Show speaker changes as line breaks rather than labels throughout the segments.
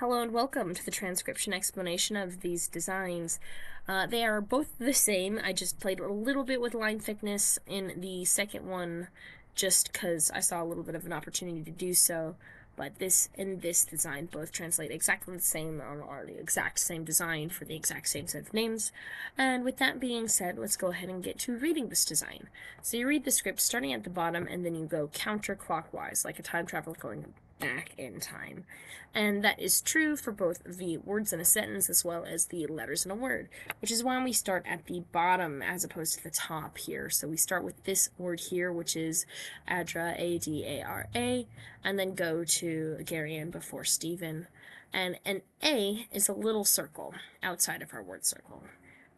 Hello and welcome to the transcription explanation of these designs. They are both the same. I just played a little bit with line thickness in the second one just because I saw a little bit of an opportunity to do so. But this and this design both translate exactly the same, or are the exact same design for the exact same set of names. And with that being said, let's go ahead and get to reading this design. So you read the script starting at the bottom, and then you go counterclockwise, like a time traveler going back in time. And that is true for both the words in a sentence as well as the letters in a word, which is why we start at the bottom as opposed to the top here. So we start with this word here, which is Adra, A-D-A-R-A, and then go to Garian before Stephen. And an A is a little circle outside of our word circle.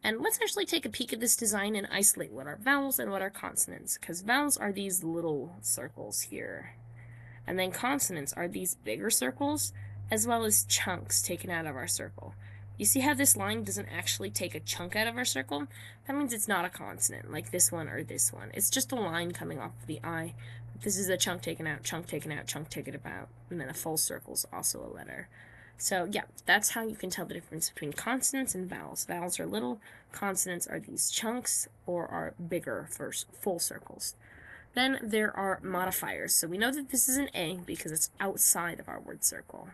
And let's actually take a peek at this design and isolate what are vowels and what are consonants, because vowels are these little circles here. And then consonants are these bigger circles, as well as chunks taken out of our circle. You see how this line doesn't actually take a chunk out of our circle? That means it's not a consonant, like this one or this one. It's just a line coming off of the I. This is a chunk taken out, chunk taken out, chunk taken out, and then a full circle is also a letter. So yeah, that's how you can tell the difference between consonants and vowels. Vowels are little, consonants are these chunks or are bigger for full circles. Then there are modifiers. So we know that this is an A because it's outside of our word circle.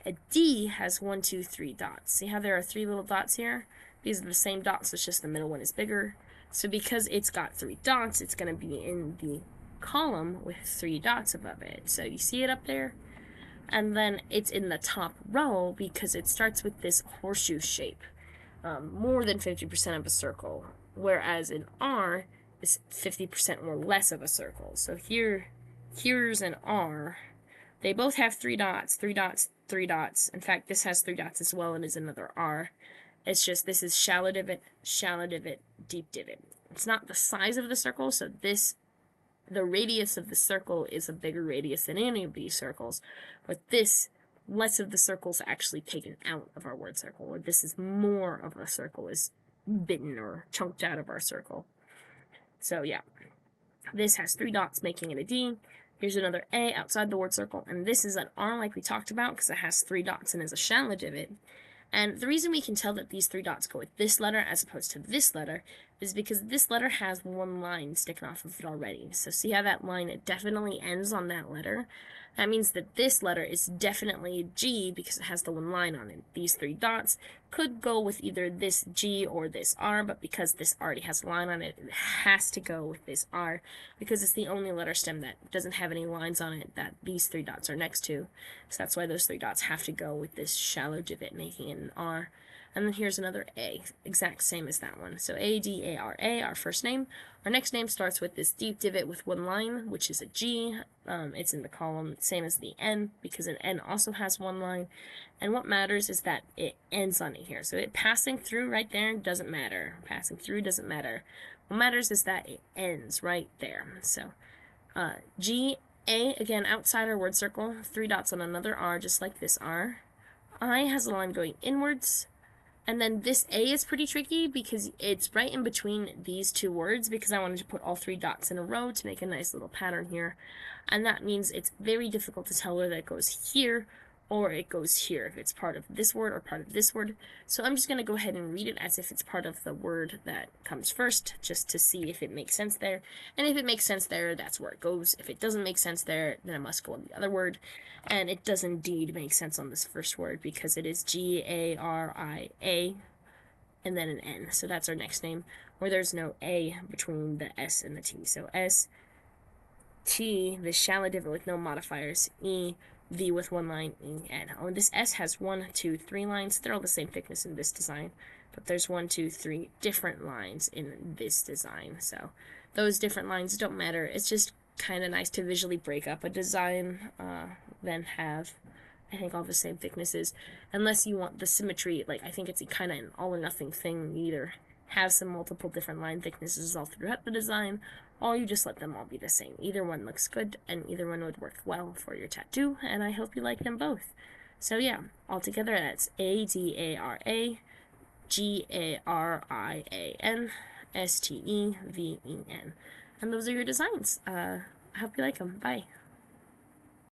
A D has 1, 2, 3 dots. See how there are 3 little dots here? These are the same dots, it's just the middle one is bigger. So because it's got 3 dots, it's going to be in the column with 3 dots above it. So you see it up there? And then it's in the top row because it starts with this horseshoe shape, more than 50% of a circle, whereas in R is 50% or less of a circle. So here's an R. They both have 3 dots, 3 dots, 3 dots. In fact, this has 3 dots as well and is another R. It's just this is shallow divot, deep divot. It's not the size of the circle, so the radius of the circle is a bigger radius than any of these circles, but this, less of the circle's actually taken out of our word circle, or this is more of a circle is bitten or chunked out of our circle. So yeah, this has 3 dots making it a D. Here's another A outside the word circle, and this is an R like we talked about because it has 3 dots and is a shallow divot. And the reason we can tell that these 3 dots go with this letter as opposed to this letter is because this letter has 1 line sticking off of it already. So see how that line, it definitely ends on that letter? That means that this letter is definitely a G because it has the 1 line on it. These 3 dots could go with either this G or this R, but because this already has a line on it, it has to go with this R because it's the only letter stem that doesn't have any lines on it that these 3 dots are next to. So that's why those 3 dots have to go with this shallow divot, making it an R. And then here's another A, exact same as that one. So A-D-A-R-A, our first name. Our next name starts with this deep divot with 1 line, which is a G. It's in the column, same as the N, because an N also has 1 line. And what matters is that it ends on it here. So it passing through right there doesn't matter. Passing through doesn't matter. What matters is that it ends right there. So G, A, again, outside our word circle, 3 dots on another R, just like this R. I has a line going inwards. And then this A is pretty tricky because it's right in between these 2 words because I wanted to put all 3 dots in a row to make a nice little pattern here. And that means it's very difficult to tell whether it goes here or it goes here, if it's part of this word or part of this word. So I'm just going to go ahead and read it as if it's part of the word that comes first, just to see if it makes sense there. And if it makes sense there, that's where it goes. If it doesn't make sense there, then it must go on the other word. And it does indeed make sense on this first word because it is G-A-R-I-A and then an N. So that's our next name, where there's no A between the S and the T. So S, T, the shallow divot with no modifiers, E, V with 1 line, E, N. Oh, this S has 1, 2, 3 lines. They're all the same thickness in this design, but there's 1, 2, 3 different lines in this design. So those different lines don't matter. It's just kind of nice to visually break up a design than have, I think, all the same thicknesses. Unless you want the symmetry, like I think it's kind of an all or nothing thing. You either have some multiple different line thicknesses all throughout the design, or you just let them all be the same. Either one looks good, and either one would work well for your tattoo, and I hope you like them both. So yeah, altogether that's A-D-A-R-A, G-A-R-I-A-N, S-T-E-V-E-N. And those are your designs. I hope you like them. Bye.